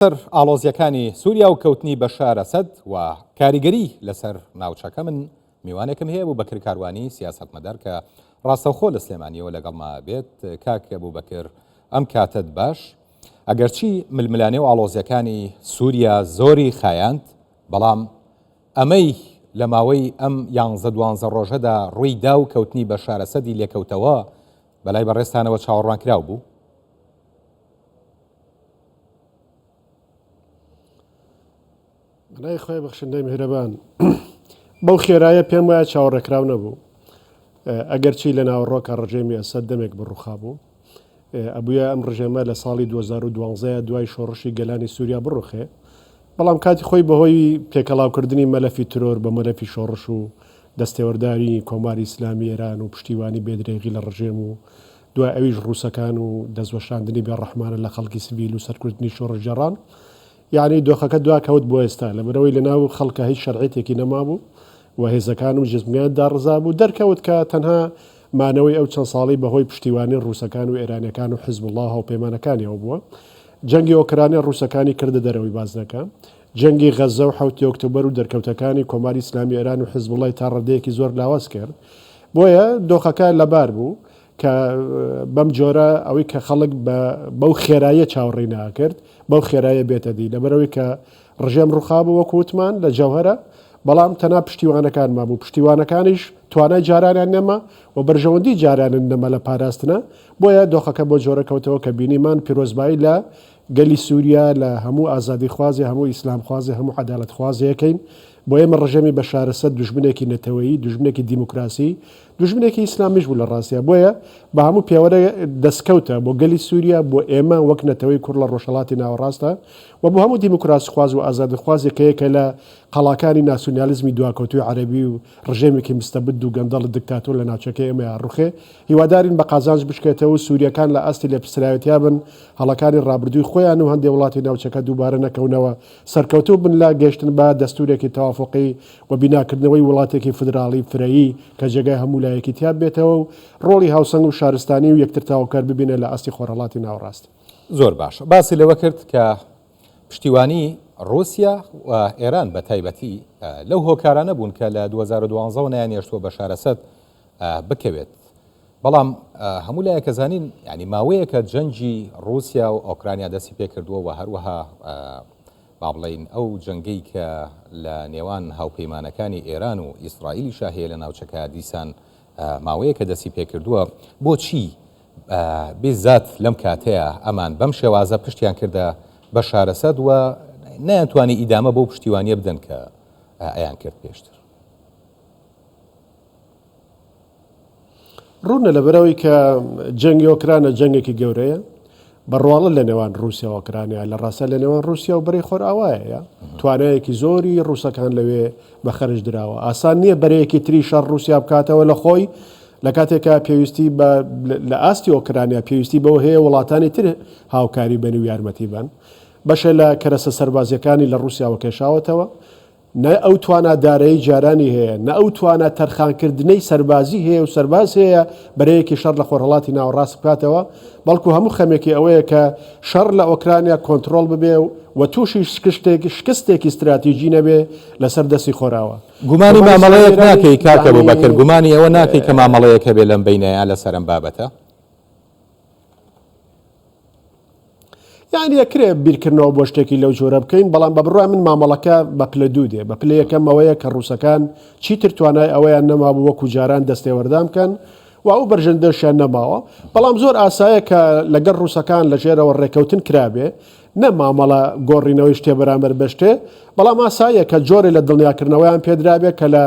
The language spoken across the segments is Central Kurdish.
سەر ئاڵۆزیەکانی سووریا و کەوتنی بەشار ئەسەد و کاریگەری لەسەر ناوچەکە من میوانێکم هەیە بوو بەکر کاروانی سیاسەتمەدار کە ڕاستەوخۆ لە سلێمانیەوە لەگەڵما بێت. کاکە بوو بەکر ئەم کاتت باش، ئەگەرچی ململانێ و ئاڵۆزیەکانی سووریا زۆری خایاند، بەڵام ئەمەی لە ماوەی ئەم 11-12 ڕۆژەدا ڕووی دا و کەوتنی بەشار ئەسەدی لێکەوتەوە بەلای بەڕێستانەوە چاوەڕوان کراو بوو. بەلای خۆی بەخشندەی میهرەبان بەو خێرایە پێم وایە چاوەڕێکراو نەبوو، ئەگەرچی لە ناوەڕۆکە ڕژێمی ئەسەد دەمێک بڕووخا بوو. ئەبووە ئەم ڕژێمە لە ساڵی 2012 دوای شۆڕشی گەلانی سووریا بڕوخێ، بەڵام کاتی خۆی بەهۆی پێکەڵاوکردنی مەلەفی ترۆر بە مەلەفی شۆڕش و دەستێوەرداری کۆماری ئیسلامی ئێران و پشتیوانی بێدرێغی لە ڕژێم و دوای ئەویش ڕووسەکان و دەستوەشاندنی بێڕەحمانە لە خەڵکی سیڤیل و سەرکردنی شۆڕش جەڕان، یعنی دۆخەکە دواکەوت بۆ ئێستا لەبەرەوەی لە ناو خەڵکە هیچ شەرعێتێکی نەمابوو و هێزەکان و جزمیان داڕزا بوو، دەرکەوت کە تەنها مانەوەی ئەو چەند ساڵی بەهۆی پشتیوانی ڕووسەکان و ئێرانەکان و حزب الله هاوپەیمانەکانیەوە بووە. جەنگی ئۆکرانی ڕووسەکانی کردە دەرەوەی بازنەکە، جەنگی غەزە و 7 ئۆکتۆبەر و دەرکەوتەکانی کۆماری ئیسلامی ئێران و حزب الله تا ڕێدەیەکی زۆر لاواز کرد، بۆیە دۆخەکە لەبار بوو کە بەم جۆرە ئەوەی کە خەڵک بەو خێرایە چاوەڕێی ناکرد بەو خێرایە بێتە دی، لەبەرەوەی کە ڕژێم ڕووخابوو وەکو وتمان لە جەوهەرە، بەڵام تەنها پشتیوانەکان مابوو، پشتیوانەکانیش توانای جارانیان نەما و بەرژەوەندی جارانن نەما لە پاراستنە، بۆیە دۆخەکە بۆ جۆرە کەوتەوە کە بینیمان پیرۆزبایی لە گەلی سووریا لە هەموو ئازادی خوازی، هەموو ئیسلام خوازی، هەموو عەدالەت خوازیەکەین، بۆ ئێمە ڕژێمی بەشار ئەسەد دوژمنێکی نەتەوەیی، دوژمنێکی دیموکراسی، دوژمنێکی ئیسلامیش بوو لە ڕاستیە، بۆیە بە هەموو پێوەرە دەستکەوتە بۆ گەلی سووریا بۆ ئێمە وەک نەتەوەی کوڕ لە ڕۆژهەڵاتی ناوەڕاستە و بۆ هەموو دیموکراسی خواز و ئازادی خوازێکەیەکە لە قەڵاکانی ناسیۆنالیزمی دواکەوتوی عەرەبی و ڕژێمێکی مستەبد و گەندەڵ دیکتاتۆر لە ناوچەکەی ئێمە ڕوخێ، هیوادارین بە قازانج بشکێتەوە و سووریەکان لە ئاستی لێپرسراوەتیا بن، هەڵەکانی ڕابردووی خۆیان و هەندێک وڵاتی ناوچەکە دووبارە نەکەونەوە سەرکەوتوو بن لە گەشتن بە دەستورێکی تەوافقی و بیناکردنەوەی وڵاتێکی فدراڵی فرەیی کە جێگای هەموو لایەکی تیا بێتەوە و ڕۆڵی هاوسەنگ و شارستانی و یەکتر تاواکار ببینێ لە ئاستی خۆرهەڵاتی ناوەڕاست. زۆر باش، باسی لەوە کرد کە پشتیوانی ڕووسیا و ئێران بە تایبەتی لەو هۆکارانە بوون کە لە 2012 نایانێشتووە بەشار ئەسەد بکەوێت، بەڵام هەموو لایەکە زانین ینی ماوەیە کە جەنگی ڕووسیا و ئۆکرانیا دەستی پێکردووە و هەروەها با بڵین ئەو جەنگەی کە لە نێوان هاوپەیمانەکانی ئێران و ئیسرائیلی شاهەیە لە ناوچەکە دیسان ماوەیە کە دەستی پێکردووە، بۆچی بێزات لەم کاتەیە ئەمان بەم شێوازە پشتیان کردە بەشار ئەسەد و نەیانتوانی ئیدامە بۆ پشتیوانیە بدەن کە ئەیان کرد پێشتر؟ ڕوونە لەبەرەوەی کە جەنگی ئۆکرانە جەنگێکی گەورەیە، بەڕواڵە لە نێوان رووسیا و ئۆکرانیا، لە ڕاستە لە نێوان رووسیا و بەرەی خۆر ئاوایە، توانایەکی زۆری ڕووسەکان لەوێ بەخەرج دراوە، ئاسان نییە بەرەیەکی تری شەڕ رووسیا بکاتەوە لە خۆی، لە کاتێکە پێویستی لە ئاستی ئۆکرانیا پێویستی بەوە هەیە وڵاتانی تر هاوکاری بن و یارمەتی بن، بەشە لە کەرەسە سەربازیەکانی لە رووسیاوە کێشاوەتەوە، نە ئەو توانادارایی جارانی هەیە، نە ئەو توانە تەرخانکردنەی سەربازی هەیە و سەرباز هەیە بەرەیەکی شەڕ لە خۆرهەڵاتی ناوەڕاست بکاتەوە، بەڵکو هەموو خەمێکی ئەوەیە کە شەڕ لە ئۆکرانیا کۆنتترۆل ببێ و تووشی شکستێکی استراتیژی نەبێ لەسەر دەستی خۆراوە. گومانی مامەڵەیەک ناکەی کاکە بوو بەکر، گومانی ئەوە ناکەی کە مامەڵەیەکە بێ لەم بینەیە لەسەر ئەم بابەتە؟ یعنی ئەکرێ بیرکردنەوە بۆ شتێکی لەو جۆرە بکەین، بەڵام بە بڕای من مامەڵەکە بە پلە دوو دێ، بە پلە یەکەم ئەوەیە کە ڕووسەکان چیتر توانای ئەوەیان نەمابوو وەکو جاران دەستێوەردام بکەن و ئەو بەرژەندەشیان نەماوە، بەڵام زۆر ئاسایە کە لەگەڵ ڕووسەکان لە ژێرەوە ڕێکەوتن کرابێ، نە مامەڵە گۆڕینەوەی شتێ بەرامبەر بە شتێ، بەڵام ئاسایە کە جۆرێ لە دڵنیاکردنەوەیان پێدرابێ کە لە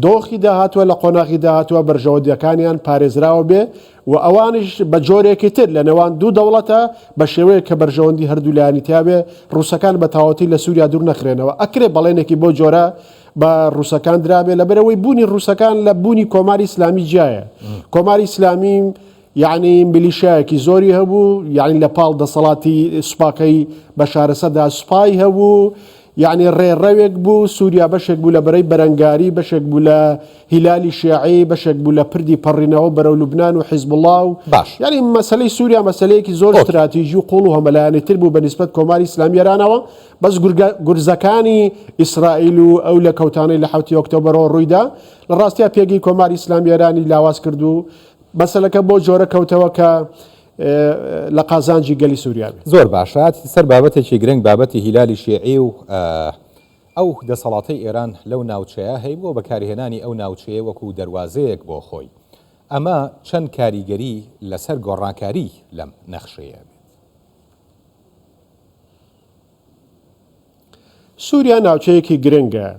دۆخی داهاتووە لە قۆناغی داهاتووە بەرژەوەندیەکانیان پارێزراوە بێ و ئەوانش بە جۆرێکی تر لە نێوان دوو دەوڵەتە بە شێوەیە کە بەرژەوەندی هەردوو لایانی تیاابێ ڕووسەکان بە تاوەتی لە سووریا دوور نەخرێنەوە، ئەکرێ بەڵێنێکی بۆ جۆرە بە ڕووسەکان درابێ لەبەرەوەی بوونی ڕووسەکان لە بوونی کۆماری ئیسلامی جایە، کۆماری ئیسلامی یعنی میلیشایەکی زۆری هەبوو، یعنی لە پاڵ دەسەڵاتی سوپاکەی بەشار ئەسەددا سوپای هەبوو، يعني ڕێڕەوێک بوو سووریا بەشێک بوو لە بەرەی بەرەنگاری بەشێک بوو لە هیلالی شیعی بەشێک بوو لە پردی پەڕینەوە بەرەو لوبنان و حیزب الله و باش يعني مەسلەی سووریا مەسلەیەکی زۆر استراتیژی و قوڵ و هەمەلایەنێتر بوو بەنسبەت کۆماری ئیسلامی ئێرانەوە بەس گورزەکانی ئیسرائیل و ئەو لە کەوتانەی لە 7 ئۆکتۆبەرەوە ڕوویدا لە ڕاستیە پێگەی کۆماری ئیسلامی ئێرانی لاواز کرد و مەسەلەکە بۆ جۆرە کەوتەوە کە لە قازانجی گەلی سووریا بێت. زۆر باشات سەر بابەتێکی گرنگ بابەتی هیلالی شیعی و ئەو دەسەڵاتی ئێران لەو ناوچەیە هەیە بۆ بەکارهێنانی ئەو ناوچەیە وەکو دەواازەیەک بۆ خۆی ئەمە چەند کاریگەری لەسەر گۆڕانکاری لەم نەخشەیە بێت. سووریا ناوچەیەکی گرنگە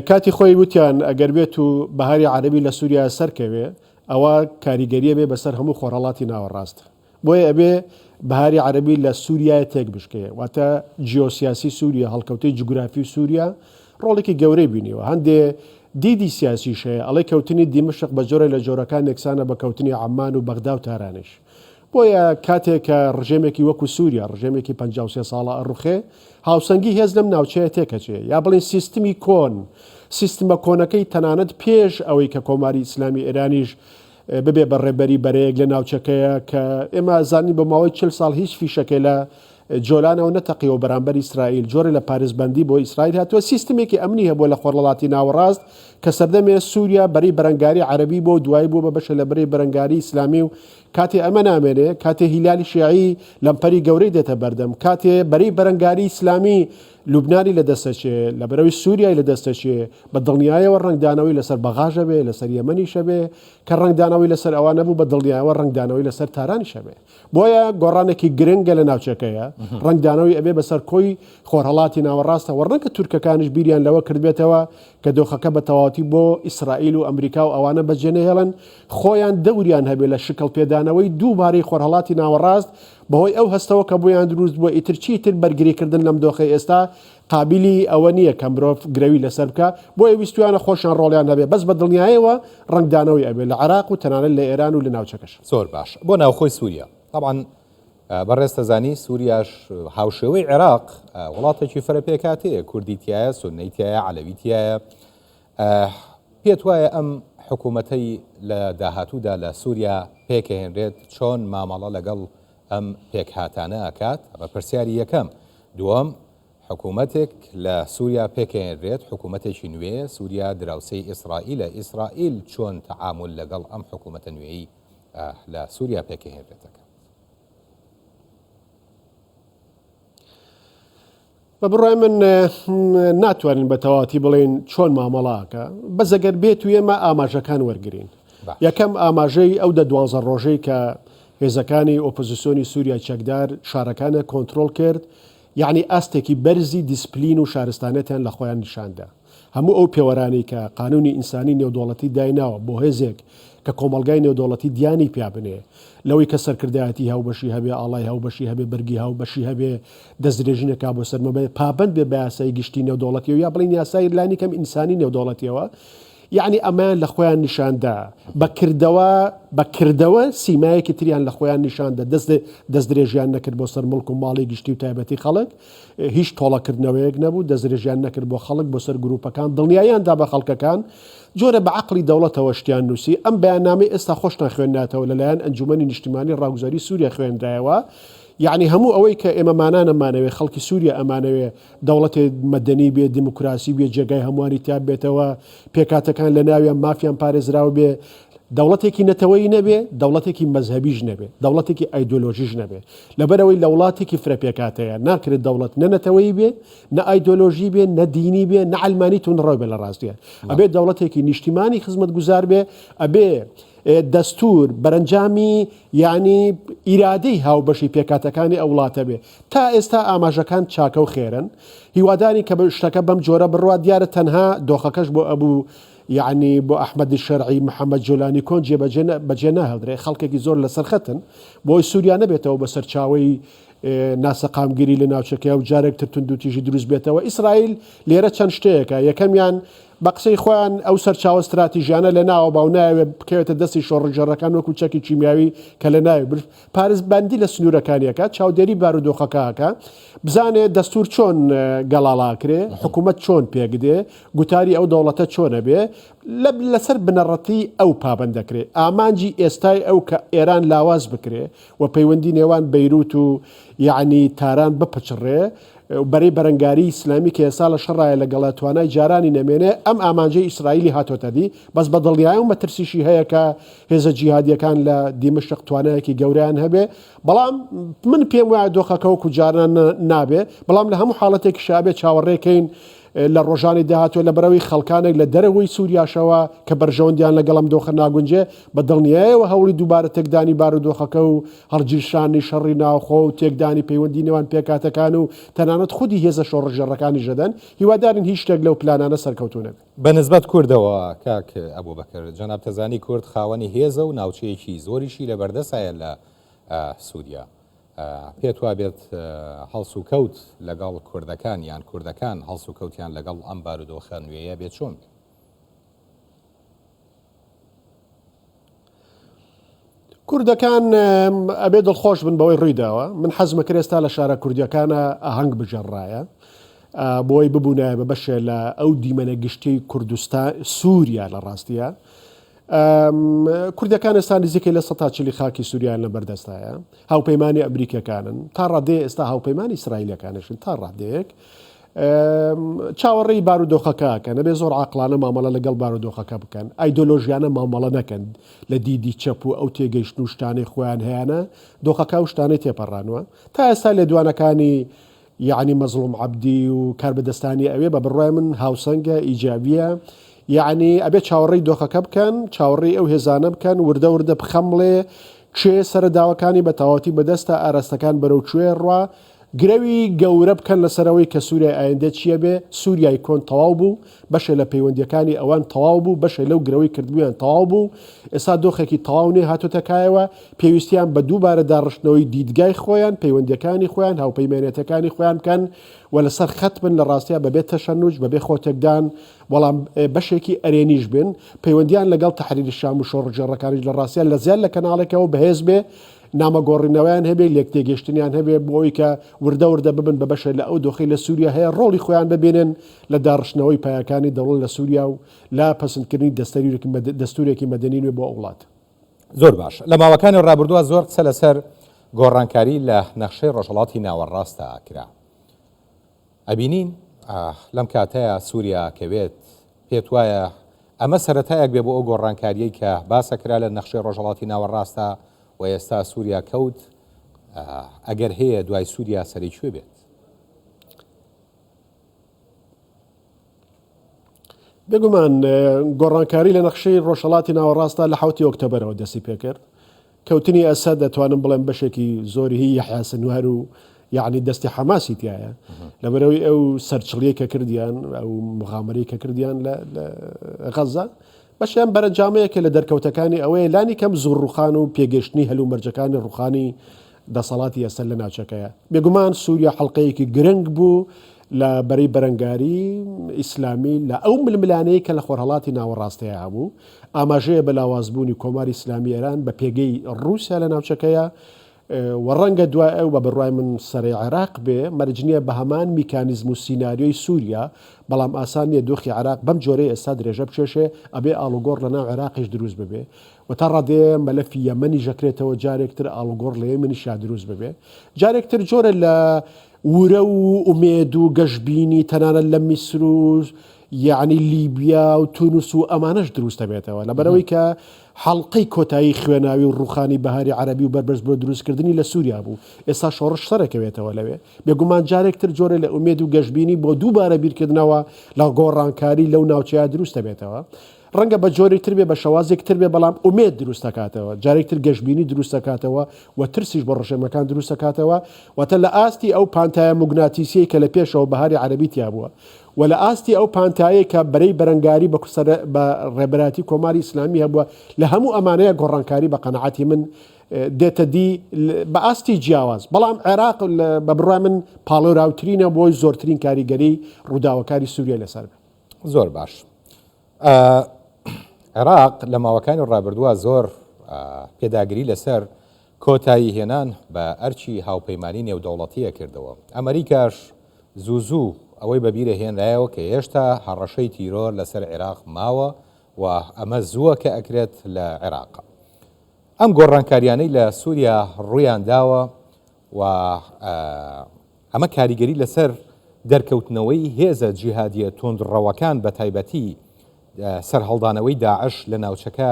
کاتی خۆی وتیان ئەگەر بێت و بەهاری عەربی لە سووریا سەرکەوێ ئەوە کاریگەریە بێ بەسەر هەموو خۆڕەڵاتی ناوەڕاستە بۆیە ئەبێ بەهاری عەربی لە سووریای تێک بشکێ واتە جیۆسیاسی سووریا هەڵکەوتەی جوگرافی سووریا ڕۆڵێکی گەورەی بینیوە هەندێ دیدی سیاسیش هەیە ئەڵێ کەوتنی دیمەشق بە جۆرە لە جۆرەکان یەکسانە بە کەوتنی عەمان و بەغدا و تارانش بۆیە کاتێک کە ڕژێمێکی وەکو سووریا ڕژێمێکی 53 ساڵە ئەڕوخێ هاوسەنگی هێز لەم ناوچەیە تێکەچێ یا بڵێن سیستمی کۆن سیستمە کۆنەکەی تەنانەت پێش ئەوەی کە کۆماری ئیسلامی ئێرانیش ببێ بەڕێبەری بەرەیەک لە ناوچەکەیە کە ئێمە زانین بە ماوەی 40 ساڵ هیچ فیشەکە لە جۆلانەوە نەتەقیەوە بەرامبەر ئیسرائیل جۆرە لە پارێزبەندی بۆ ئیسرائیل هاتووە سیستمێکی ئەمنی هەبووە لە خۆرڵاتی ناوەڕاست کە سەردەمێ سووریا بەری بەرەنگاری عەربی بۆ دوای بوو بە بەشە لە بەرەی بەرەنگاری ئیسلامی و کاتێ ئەمە نامێنێ کاتێ هیلالی شیعی لەمپەری گەورەی دێتە بەردەم کاتێ بەرەی بەرەنگاری ئیسلامی لوبنانی لە دەستەچێ لە بەرەوەی سووریای لە دەستەچێ بە دڵنیایەوە ڕنگدانەوەی لەسەر بەغاژە بێ لەسەر یەمەنیشە بێ کە ڕنگدانەوەی لەسەر ئەوانە بوو بە دڵنیایەوە ڕنگدانەوەی لەسەر تارانیشە بێ بۆیە گۆڕانێکی گرنگە لە ناوچەکەیە ڕنگدانەوەی ئەبێ بەسەر کۆی خۆرهەڵاتی ناوەڕاستە وەڕەنکە تورکەکانش بیریان لەوە کردبێتەوە کە دۆخەکە بە تەواوەتی بۆ ئیسرائیل و ئەمریکا و ئەوانە بەجێنەهێڵن خۆیان دەوریان هەبێ لە شکل پێدانەوەی دووبارەی خۆرهەڵاتی ناوەڕاست بەهۆی ئەو هەستەوە کە بۆیان دروست بووە ئیتر چیتر بەرگریکردن لەم دۆخەی ئێستا قابلی ئەوە نییە کە مرۆڤ گرەوی لەسەر بکە بۆ ویستویانە خۆشیان ڕۆڵیان هەبێ بەس بە دڵنیایەوە ڕنگدانەوەی ئەبێ لە عێراق و تەنانەت لە ئێران و لە ناوچەکەش. زۆر باش بۆ ناوخۆی سووریا طبعا بەڕێستەزانی سووریاش هاوشێوەی عێراق وڵاتێکی فەرەپێکاتەیە کوردیتیایە سونەیتیایە عەلەویتیایە پێت وایە ئەم حکوومەتەی لە داهاتوودا لە سووریا پێکەهێنرێت چۆن مامەڵە لەگەڵ ئەم پێکهاتانە ئەکات بە پرسیاری یەکەم دووەم حکوومەتێک لە سووریا پێکەهێنرێت حکوومەتێکی نوێ سووریا دراوسەی ئیسرائیلە ئیسرائیل چۆن تەعامل لەگەڵ ئەم حکوومەتە نوێی لە سووریا پێکەهێنرێتەکە. بە بڕای من ناتوانین بە تەواتی بڵێن چۆن مامەڵاکە بەزەگەر بێت و ئێمە ئاماژەکان وەرگین یەکەم ئاماژەی ئەو 12 ڕۆژەی کە هێزەکانی ئۆپۆزیسیۆنی سووریا چەکدار شارەکانە کۆنتترۆل کرد یعنی ئاستێکی بەرزی دیسپلین و شارستانەتیان لە خۆیان نیشاندا هەموو ئەو پێوەرانی کە قانونی ئینسانی نێودوڵەتی دایناوە بۆ هێزێک کە کۆمەلگای نێودوڵەتی دیانی پیا بنێ لەوەی کە سەرکردایەتی هاوبەشی هەبێ ئاڵای هاوبەشی هەبێ بەرگی هاوبەشی هەبێ دەستدرێژینەکە بۆ سەرمەبێ پابند بێ بە یاسای گشتی نێودوڵەتیەوە یا بڵین یاسای لانی کەم ئینسانی نێودوڵەتیەوە یعنی ئەمان لە خۆیان نیشاندا بەکردەوە سیمایەکی تریان لە خۆیان نیشاندا دەستدرێژیان نەکرد بۆ سەر مڵک و ماڵی گشتی و تایبەتی خەڵک هیچ تۆڵەکردنەوەیەک نەبوو دەستدرێژیان نەکرد بۆ خەڵک بۆ سەر گروپەکان دڵنیاییاندا بە خەڵکەکان جۆرە بە عەقڵی دەوڵەتەوە شتیان نووسی ئەم بەیاننامەی ئێستا خۆشتان خوێندناتەوە لەلایەن ئەنجومەنی نیشتیمانی ڕاگوزاری سووریا خوێندرایەوە یعنی هەموو ئەوەی کە ئێمەمانان ئەمانەوێ خەڵکی سووریا ئەمانەوێ دەوڵەتی مەدەنی بێ دیموکراسی بێ جێگای هەمووانی تیا بێتەوە پێکاتەکان لە ناویان مافیان پارێزراو بێ دەوڵەتێکی نەتەوەی نەبێ دەوڵەتێکی مەزهبیش نەبێ دەوڵەتێکی ئایدۆلۆژیش نەبێ لەبەرەوەی لە وڵاتێکی فرەپێکاتەیە ناکرێت دەوڵەت نەنەتەوەی بێ نە ئایدۆلۆژی بێ نە دینی بێ نە عەلمانی تون ڕۆی بێ لە ڕاستیە ئەبێ دەوڵەتێکی نیشتیمانی خزمەت گوزار بێ ئەبێ دەستور بەرەنجامی یعنی ئیرادەی هاوبەشی پێکاتەکانی ئەو وڵاتە بێ تا ئێستا ئاماژەکان چاکە و خێرن هیوادانی کە شتەکە بەم جۆرە بڕوا دیارە تەنها دۆخەکەش بۆ ئەبوو یعنی بۆ ئەحمەد شەرعی محەممەد جۆلانی کۆن بەجێ ناهێڵدرێ خەڵکێکی زۆر لەسەر خەتن بۆی سووریا نەبێتەوە بەسەر چاوەی ناسەقامگیری لە ناوچەکە و جارێک ترتون دوتیژی دروست بێتەوە ئیسرائیل لێرە چەند شتەیەکە یەکەمیان بە قسەی خۆیان ئەو سەرچاوە استراتیژیانە لە ناوە باو ناوێ بکەوێتە دەستی شۆڕژەڕەکان وەکو چەکی چیمیاوی کە لە ناوێ پارێزباندی لە سنوورەکانیەکە چاودێری بارودۆخەکەکە بزانێت دەستور چۆن گەڵاڵاکرێ حکوومەت چۆن پێگدێ گوتاری ئەو دەوڵەتە چۆنە بێ لەسەر بنەڕەتی ئەو پابند دەکرێت ئامانجی ئێستای ئەو کە ئێران لاواز بکرێ و پەیوەندی نێوان بەیروت و یعنی تاران بپچڕێ بەرەی بەرەنگاری ئیسلامی کە ئێستا لە شەڕایە لەگەڵە توانای جارانی نەمێنێ ئەم ئامانجەی ئیسرائیلی هاتۆتە دی بەس بە دڵنیایی و مەترسیشی هەیە کە هێزە جیهادیەکان لە دیمەشق توانایەکی گەوریان هەبێ بەڵام من پێم وایە دۆخەکە وەکو جاران نابێ بەڵام لە هەموو حاڵەتێکی شابێت چاوەڕێکەین لە ڕۆژانی داهاتوە لە بەرەوەی خەڵکانێک لە دەرەوەی سووریاشەوە کە بەرژەوەندیان لەگەڵم دۆخە ناگونجێ بە دڵنیایەوە هەوڵی دووبارە تێکدانی بارودۆخەکە و هەڵگیرشانی شەڕی ناوخۆ و تێکدانی پەیوەندی نێوان پێکاتەکان و تەنانەت خودی هێزە شۆڕژێڕەکانی ژەدەن هیوادارین هیچ شتێک لەو پلانانە سەرکەوتونە بە نسبەت کوردەوە کاک ئەبوو بەکر جەناب تەزانی کورد خاوەنی هێزە و ناوچەیەکی زۆریشی لە بەردەسایە لە سووریا پێت وا بێت هەڵس و کەوت لەگەڵ کوردەکان یان کوردەکان هەڵس و کەوتیان لەگەڵ ئەم بارودۆخە نوێیە بێت چۆن کوردەکان ئەبێ دڵخۆش بن بەوەی ڕوویداوە من حەزمە کرێستا لە شارە کوردیەکانە ئاهەنگ بژەڕایە بۆی ببوونایە بە بەشێ لە ئەو دیمەنە گشتی کوردستان سووریا لە ڕاستیە کوردەکان ئێستا نزیکەی لە 140 خاکی سووریان لە بەردەستایە هاوپەیمانی ئەمریکەکانن تا ڕادێ ئێستا هاوپەیمانی ئیسرائیلەکانشن تا ڕادەیەک چاوەڕێی بارودۆخەکەکە نەبێ زۆر عاقلانە مامەڵە لەگەڵ بارودۆخەکە بکەن ئایدۆلۆژیانە مامەڵە نەکەن لە دیدی چەپ و ئەو تێگەیشت و شتانەی خۆیان هەیەە دۆخەکە و شتانەی تێپەڕانوە تا ئێستا لێدوانەکانی یعنی مەزڵوم عەبدی و کاربەدەستانی ئەوێ بە بڕای من هاوسەنگە ئیجابیە یعنی ئەبێ چاوەڕێی دۆخەکە بکەن چاوەڕێی ئەو هێزانە بکەن وردە وردە بخەمڵێ کێ سەررداوەکانی بە تەواوەتی بەدەستە ئاراستەکان بەرەو کوێ ڕوا گرەوی گەورە بکەن لەسەرەوەی کە سووریای ئایندە چییە بێ سووریای کۆن تەواو بوو بەشێ لە پەیوەندیەکانی ئەوان تەواو بوو بەشێ لەو گرەوەی کردبوویان تەواو بوو ئێستا دۆخێکی تەواو نێ هاتوتەکایەوە پێویستیان بە دووبارە داڕشتنەوەی دیدگای خۆیان پەیوەندیەکانی خۆیان هاوپەیمانێتەکانی خۆیان بکەن و لەسەر خەت بن لە ڕاستیا بەبێت تەشەنوج بەبێ خۆتێکدان بەڵام بەشێکی ئەرێنیش بن پەیوەندیان لەگەڵ تەحریری شام و شۆڕژێڕەکانی لە ڕاستیان لە زیاد لە کەناڵێکەوە بەهێز بێ نامەگۆڕینەوەیان هەبێ لێک تێگەشتنیان هەبێ بۆی کە وردە وردە ببن بە بەشە لە ئەو دۆخی لە سووریا هەیە ڕۆڵی خۆیان ببێنن لە داڕشتنەوەی پایەکانی دەوڵەت لە سووریا و لا پەسەندکردنی دەستورێکی مەدەنی نوێ بۆ وڵات زۆر باش لە ماوەکانی ڕابردووە زۆر قسە لەسەر گۆڕانکاری لە نەخشەی ڕۆژهەڵاتی ناوەڕاستە کرا ئەبینین لەم کاتەیە سووریا کەوێت پێت وایە ئەمە سەرەتایەک بێ بۆ ئەو گۆڕانکاریەی کە باسەکرا لە نەخشەی ڕۆژهەڵاتی ناوەڕاستە و ئێستا سووریا کەوت ئەگەر هەیە دوای سووریا سەری کوێ بێت بێگومان گۆڕانکاری لە نەخشەی ڕۆژهەڵاتی ناوەڕاستە لە 7 ئۆکتۆبەرەوە دەستی پێکرد کەوتنی ئەسەد دەتوانم بڵێم بەشێکی زۆری هی یەحیا سنوار و یعنی دەستی حەماسی تایە لەبەرەوەی ئەو سەرچڵیە کە کردیان ئەو مغامرەی کە کردیان لە غەزە بەشیان بەرەنجامەیەکە لە دەرکەوتەکانی ئەوەیە لانی کەم زوور ڕوخان و پێگەشتنی هەلوو مەرجەکانی ڕوخانی دەسەڵاتی ئێستا لە ناوچەکەیە بێگومان سووریا حەڵقەیەکی گرنگ بوو لە بەرەی بەرەنگاری ئیسلامی لە ئەو ململانەیە کە لە خۆرهەڵاتی ناوەڕاستەیە هەبوو ئاماژەیە بە لاوازبوونی کۆماری ئیسلامی ئێران بە پێگەی ڕووسیا لە ناوچەکەیە و ڕەنگە دوای ئەو بە بڕای من سەرەی عێراق بێ مەرجنیە بە هەمان میکانیزم و سیناریۆی سووریا بەڵام ئاسان نیە دۆخی عێراق بەم جۆرەی ئێستا درێژە بچێشێ ئەبێ ئاڵوگۆڕ لە ناو عێراقیش دروست ببێ و تا ڕادێ مەلەفی یەمەنی ژەکرێتەوە جارێکتر ئاڵوگۆڕ لە یەمەنیشا دروست ببێ جارێکتر جۆرە لە ورە و ئومێد و گەشتبینی تەنانەت لە میسر و یعنی لیبیا و تونوس و ئەمانەش دروستە بێتەوە لەبەرەوەی کە حەڵقەی کۆتایی خوێناوی و ڕوخانی بەهاری عەرەبی و بەربەرز بۆ دروستکردنی لە سووریا بوو ئێستا شۆڕش سەرەکەوێتەوە لەوێ بێگومان جارێکتر جۆرە لە ئومێد و گەشتبینی بۆ دووبارە بیرکردنەوە لە گۆڕانکاری لەو ناوچەیە دروستە بێتەوە ڕەنگە بە جۆری تر بێ بە شەوازێک تر بێ بەڵام ئومێد دروست دەکاتەوە جارێکتر گەشتبینی دروست دەکاتەوە و ترسیش بە ڕەشێمەکان دروست دەکاتەوە واتە لە ئاستی ئەو پانتایە موگناتیسیەی کە لە پێشەوە بەهاری عەرەبی تیا بووە و لە ئاستی ئەو پانتایە کە بەرەی بەرەنگاری بە ڕێبەراتی کۆماری ئیسلامی هەبووە لە هەموو ئەمانەیە گۆڕانکاری بە قەنەعەتی من دێتە دی بە ئاستی جیاواز بەڵام عێراق بە بڕای من پاڵۆراوترینە بۆی زۆرترین کاریگەری ڕووداوەکاری سووریا لەسەر زۆر باش عێراق لە ماوەکانی ڕابردووە زۆر پێداگری لەسەر کۆتایی هێنان بە ئەرچی هاوپەیمانی نێودەوڵەتیە کردەوە. ئەمریکاش زوو ئەوەی بەبیرە هێنرایەوە کە هێشتا هەڕەشەی تیرۆر لەسەر عێراق ماوە و ئەمە زووە کە ئەکرێت لە عێراق. ئەم گۆڕانکاریانەی لە سووریا ڕوویان داوە و ئەمە کاریگەری لەسەر دەرکەوتنەوەی هێزە جیهادیە تۆندڕەوەکان بە تایبەتی سەرهەڵدانەوەی داعش لە ناوچەکە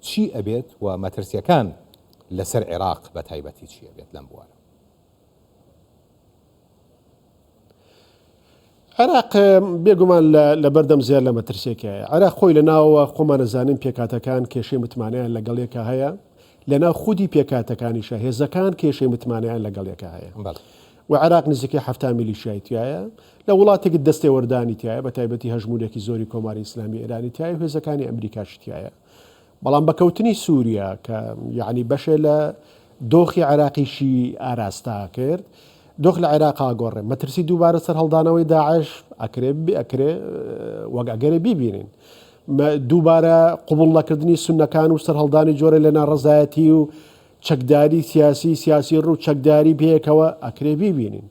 چی ئەبێت و مەترسیەکان لەسەر عێراق بە تایبەتی چی ئەبێت لەم بوارە؟ عێراق بێگومان لە بەردەم زیاد لە مەترسێکایە. عێراق خۆی لە ناوە خۆمان نەزانین پێکاتەکان کێشەی متمانیان لەگەڵێکە هەیە، لە ناو خودی پێکاتەکانیشە هێزەکان کێشەی متمانیان لەگەڵێکە هەیە. و عێراق نزیکەی 7 میلیشیای تایە، لە وڵاتێکی دەستێ وەردانی تایە بە تایبەتی هەژمونێکی زۆری کۆماری ئیسلامی ئێرانی تایە و هێزەکانی ئەمریکاش تایە. بەڵام بەکەوتنی سووریا کە یعنی بەشێ لە دۆخی عێراقیشی ئاراستا کرد، دۆخ لە عێراقا گۆڕێ مەترسی دووبارە سەر هەڵدانەوەی داعش ئەکرێ وەک ئەگەرە بیبینین دووبارە قوبوڵ نەکردنی سونەکان و سەر هەڵدانی جۆرە لە ناڕەزایەتی و چەکداری سیاسی ڕوو چەکداری بەیەکەوە ئەکرێ بیبینین.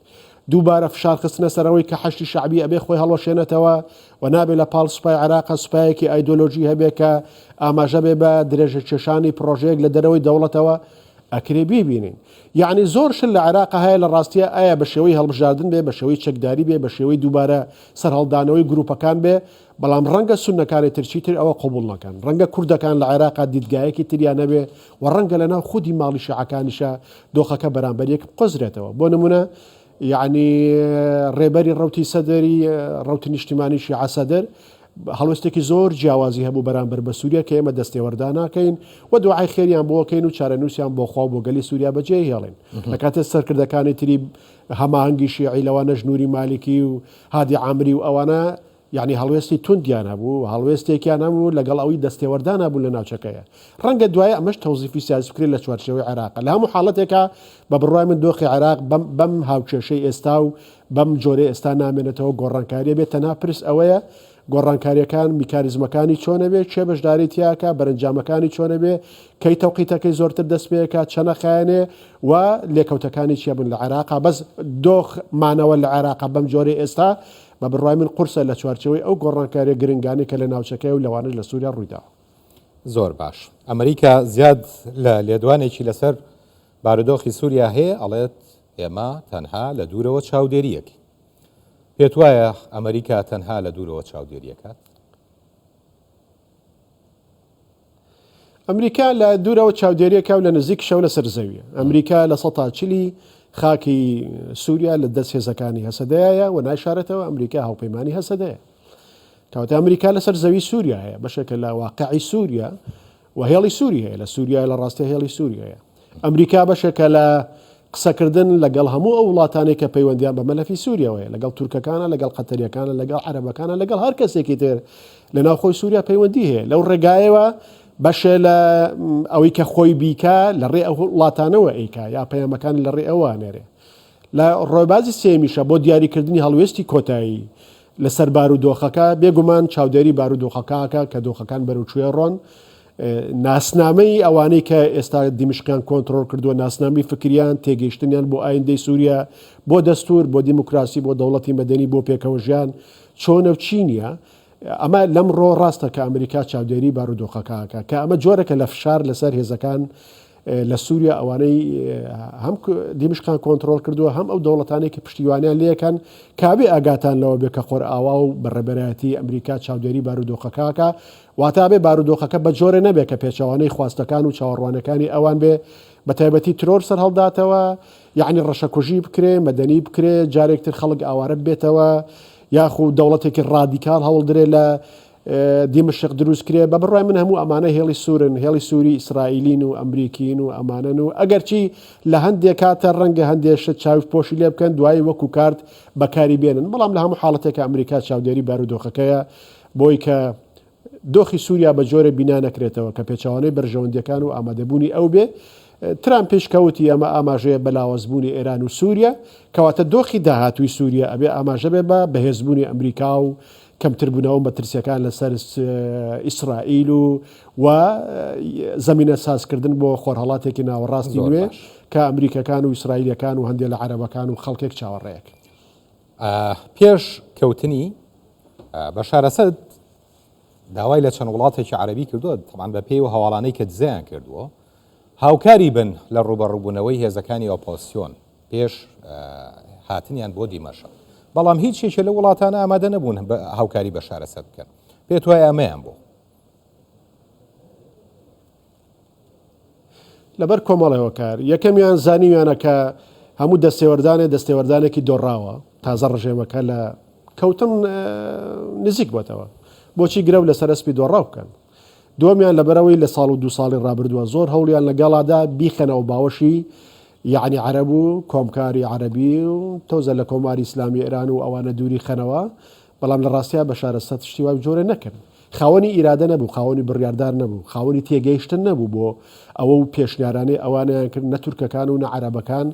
دووبارە فشار خستنە سەرەوەی کە حەشتی شعبی ئەبێ خۆی هەڵەشێنێتەوە و نابێت لە پاڵ سوپای عێراقا سوپایەکی ئایدۆلۆژی هەبێ کە ئاماژە بێ بە درێژە کێشانی پرۆژەیەک لە دەرەوەی دەوڵەتەوە ئەکرێ بیبینین. یعنی زۆر شل لە عێراقا هەیە لە ڕاستیە ئایا بە شێوەی هەڵبژاردن بێ، بە شێوەی چەکداری بێ، بە شێوەی دووبارە سەرهەڵدانەوەی گروپەکان بێ، بەڵام ڕەنگە سونەکانی ترچی تر ئەوە قبول نەکەن، ڕەنگە کوردەکان لە عێراقا دیدگایەکی تریان نەبێ و ڕەنگە لەناو خودی ماڵی شیعەکانیشە دۆخەکە بەرامبەریەک بقۆزرێتەوە. بۆ نمونە یعنی ڕێبەری ڕەوتی سەدەری ڕەوتی نیشتیمانی شیعە سەدەر هەڵوێستێکی زۆر جیاوازی هەبوو بەرامبەر بە سووریا کە ئێمە دەستێوەردا ناکەین و دوعای خێریان بۆکەین و چارەنووسیان بۆ خوا بۆ گەلی سووریا بەجێ هێڵین. لە کاتە سەرکردەکانی تری هەماهەنگی شیعی لەوانە ژنووری مالکی و هادی عامری و ئەوانە یعنی هەڵوێستی توندیان هەبوو، هەڵوێستێکیان هەبوو لەگەڵ ئەوی دەستێوەردا نبوو لە ناوچەکەیە. ڕەنگە دوایە ئەمەش تەوزیفی سیاسی بکرێت لە چوارچێوەی عێراق. لە هەموو حاڵەتێکە بە بڕوای من دۆخی عێراق بەم هاوکێشەی ئێستا و بەم جۆرە ئێستا نامێنێتەوە گۆڕانکاریە بێت. تەنها پرس ئەوەیە گۆڕانکاریەکان میکانیزمەکانی چۆنە بێ، چێ بەشداری تیاکە، بەرەنجامەکانی چۆنە بێ، کەی تەوقیتەکەی زۆرتر دەست پێەکە، چەنە خایانێ و لێکەوتەکانی چیە بن لە عێراقا. بەس دۆخ مانەوە لە عێراقا بەم جۆرە ئێستا بە بڕای من قورسە لە چوارچەوەی ئەو گۆڕانکاریە گرنگانی کە لە ناوچەکەی و لەوانش لە سووریا ڕوویدا. زۆر باش. ئەمریکا زیاد لە لێدوانێکی لەسەر بارودۆخی سووریا هەیە، ئەڵێت ئێمە تەنها لە دوورەوە چاودێریەکی. پێت وایە ئەمریکا تەنها لە دوورەوە چاودێریەکات؟ ئەمریکا لە دوورەوە چاودێریەکە و لە نزیک شەو لە سەرزەویە. ئەمریکا لە 140 خاکی سووریا لە دەست هێزەکانی هەسەدەیە و ناشارێتەوە ئەمریکا هاوپەیمانی هەسەدەیە. کەواتە ئەمریکا لەسەر زەوی سووریا هەیە، بەشێکە لە واقعی سووریا و هێڵی سووری هەیە، لە سووریا لە ڕاستی هێڵی سووری هەیە. ئەمریکا بەشێکە لە قسەکردن لەگەڵ هەموو ئەو وڵاتانێک کە پەیوەندیان بە مەلەفی سووریەوەیە، لەگەڵ تورکەکانە، لەگەڵ قەتەریەکانە، لەگەڵ عەرەبەکانە، لەگەڵ هەر کەسێکی تر لە ناوخۆی سووریا پەیوەندی هەیە. لەو ڕێگایەوە بەشێ لە ئەوەی کە خۆی بیکە لە ڕێ ئەو وڵاتانەوە ئەیکا یا پەیامەکان لە ڕێ ئەوانێرێ. لە ڕۆیبازی سێمیشە بۆ دیاریکردنی هەڵوێستی کۆتایی لەسەر بارودۆخەکە بێگومان چاودێری بارودۆخەکەکە کە دۆخەکان بەرەوچوێ ڕۆن، ناسنامەی ئەوانەی کە ئێستا دیمشقیان کۆنتترۆل کردووە، ناسنامی فکریان تێگەیشتنیان بۆ ئایندەی سووریا، بۆ دەستور، بۆ دیموکراسی، بۆ دەوڵەتی مەدەنی، بۆ پێکەوە ژیان چۆنە و چینیە. ئەمە لەمڕۆ ڕاستە کە ئەمریکا چاودێری بارودۆخەکەکە کە ئەمە جۆرەکە لە فشار لەسەر هێزەکان لە سووریا ئەوانەی هەم دیمشقان کۆنتترۆل کردووە، هەم ئەو دەوڵەتانێکی پشتیوانیان لەکەن کابێ ئاگاتان لەوە بێ کە خۆر ئاوا و بەڕێبەرایەتی ئەمریکا چاودێری بارودۆخەکەکە واتا بێ بارودۆخەکە بە جۆرە نەبێت کە پێچەوانەی خواستەکان و چاوەڕوانەکانی ئەوان بێ بە تایبەتی ترۆر سەر هەڵداتەوە، یعنی ڕەشەکوژی بکرێ، مەدەنی بکرێ، جارێکتر خەڵک ئاوارە بێتەوە، یاخو دەوڵەتێکی ڕادیکال هەوڵدرێ لە دیمشق دروست کرێ. بە بڕای من هەموو ئەمانە هێڵی سوورن، هێڵی سووری ئیسرائیلین و ئەمریکین و ئەمانن و ئەگەرچی لە هەندێک کاتە ڕەنگە هەندێشت چاوی پۆشی لێ بکەن دوایی وەکو کارت بەکاری بێنن، بەڵام لە هەموو حاڵەتێکە ئەمریکا چاودێری بارودۆخەکەیە بۆی کە دۆخی سووریا بە جۆرە بینا نەکرێتەوە کە پێچوانەی بەرژەوەندەکان و ئامادەبوونی ئەو بێ ترامپ پێشکەوتی ئەمە ئاماژەیە بەلاوەزبوونی ئێران و سووریا کەواتە دۆخی داهاتووی سووریا ئەبێ ئاماژە بێ بە بەهێزبوونی ئەمریکا و کەمتربوونەوە مەترسیەکان لەسەر ئیسرائیل و زمینە سازکردن بۆ خۆرهەڵاتێکی ناوەڕاستی نوێ کە ئەمریکەکان و ئیسرائیلەکان و هەندێک لە عەرەبەکان و خەڵکێک چاوەڕێیەک. پێش کەوتنی بەشار ئەسەد داوای لە چەند وڵاتێکی عەرەبی کردووە تەمان بە پێی و هەواڵانەی کە دزیان کردووە هاوکاری بن لە ڕوبەڕووبوونەوەی هێزەکانی ئۆپۆزیسیۆن پێش هاتنیان بۆ دیمەشق، بەڵام هیچ شێکە لە وڵاتانە ئامادە نەبوون بە هاوکاری بەشار ئەسەد بکەن، پێت وایە ئەمەیان بوو. لەبەر کۆمەڵەوە کار یەکەمیان زانیویانە کە هەموو دەستێوەردانێکی دۆڕاوە تازە ڕژێمەکە لە کەوتن نزیک بۆتەوە بۆچی گرە و لەسەر ئەسپی دۆڕاو بکەن. دووەمیان لەبەرەوەی لە ساڵ و دو ساڵی ڕابردووە زۆر هەوڵیان لەگەڵادا بیخەنەوە باوەشی یعنی عەرەب و کۆمکاری عەرەبی و تۆزە لە کۆماری ئیسلامی ئێران و ئەوانە دووری خەنەوە، بەڵام لە ڕاستیا بەشار ئەسەد شتی وای جۆرە نەکرد. خاوەنی ئیرادە نەبوو، خاوەنی بڕیاردار نەبوو، خاوەنی تێگەیشتن نەبوو بۆ ئەوە و پێشنیارانەی ئەوانیان کرد نە تورکەکان و نە عەرەبەکان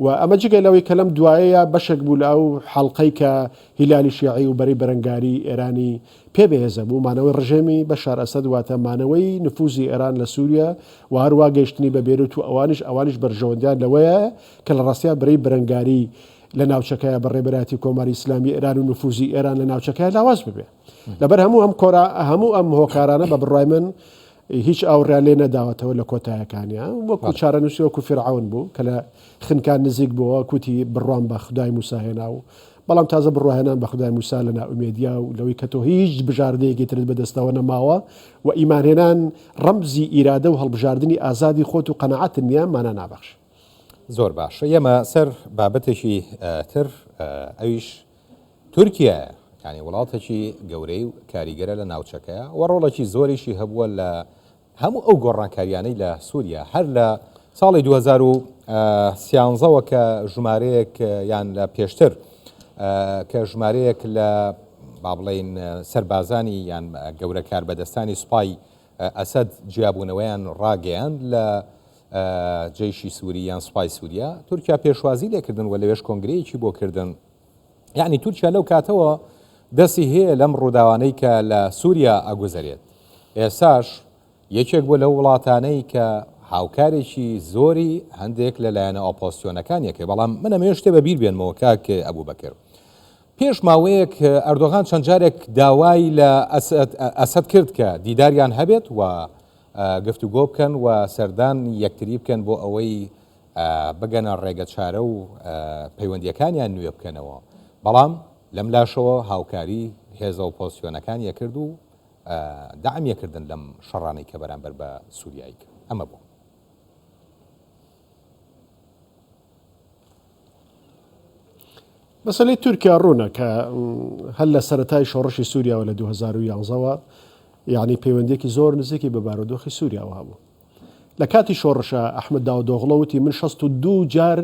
و ئەمە جگە لەوەی کە لەم دوایەیە بەشێک بوو لە ئەو حەڵقەی کە هیلالی شیعی و بەرەی بەرەنگاری ئێرانی پێ بەهێزە بوو مانەوەی ڕژێمی بەشار ئەسەد واتە مانەوەی نفوزی ئێران لە سووریا و هەروە گەیشتنی بە بێروت و ئەوانیش بەرژەوەندیان لەوەیە کە لە ڕاستیا بەرەی بەرەنگاری لە ناوچەکەیە بەڕێبەراتی کۆماری ئیسلامی ئێران و نفوزی ئێران لە ناوچەکەی لاواز ببێ. لەبەر هەموو ئەم هۆکارانە بە بڕای من هیچ ئاوڕیان لێ نەداوەتەوە لە کۆتایەکانیان وەکو چارەنووسی وەکو فرعون بوو کە لە خنکان نزیک بووە کوتی بڕوان بە خودای موسا هێنا و بەڵام تازە بڕواهێنان بە خودای موسا لە ناومێدیا و لەوەی کە تۆ هیچ بژاردەیەکی ترت بەدەستەوە نەماوە و ئیمانهێنان ڕەمزی ئیرادە و هەڵبژاردننی ئازادی خۆت و قەنەعەت نییە مانە نابەخش. زۆر باش ئێمە سەر بابەتێکی تر ئەویش تورکیا ینی وڵاتێکی گەورەی و کاریگەرە لە ناوچەکەیە و ڕۆڵێکی زۆریشی هەبووە لە هەموو ئەو گۆڕانکاریانەی لە سووریا هەر لە ساڵی 2013ەوە کە ژمارەیەک یان لە پێشتر کە ژمارەیەک لە با بڵێن سەربازانی یان گەورە کاربەدەستانی سوپای ئەسەد جیابوونەوەیان ڕاگەیان لە جێیشی سووری یان سوپای سووریا تورکیا پێشوازی لێکردن و لەوێش کۆنگرەیەکی بۆ کردن. یعنی تورکیا لەو کاتەوە دەستی هەیە لەم ڕووداوانەی کە لە سووریا ئەگوزارێت. ئێساش یەکێک بوو لەو وڵاتانەی کە هاوکارێکی زۆری هەندێک لەلایەنە ئۆپۆزیسیۆنەکان یەکێ، بەڵام منە مێ شتێ بە بیر بێنمەوە کاک ئەبوو بەکر. پێش ماوەیەک ئەردۆغان چەند جارێک داوای لە ئەسەد کرد کە دیداریان هەبێت و گفتوگۆ بکەن و سەردان یەکتری بکەن بۆ ئەوەی بگەنە ڕێگە چارە و پەیوەندیەکانیان نوێ بکەنەوە، بەڵام لەم لاشەوە هاوکاری هێزە ئۆپۆزیسیۆنەکان یەکرد و داعم یەکردن لەم شەڕانەی کە بەرامبەر بە سووریایی کرد. ئەمە بوو. مەسەلەی تورکیا ڕوونە کە هەل لە سەرەتای شۆڕشی سووریاوە لە 2011ەوە یعنی پەیوەندێکی زۆر نزیکی بە بارودۆخی سووریاوە هەبوو. لە کاتی شۆڕشە ئەحمەد داوودۆغڵەوتی من 62 جار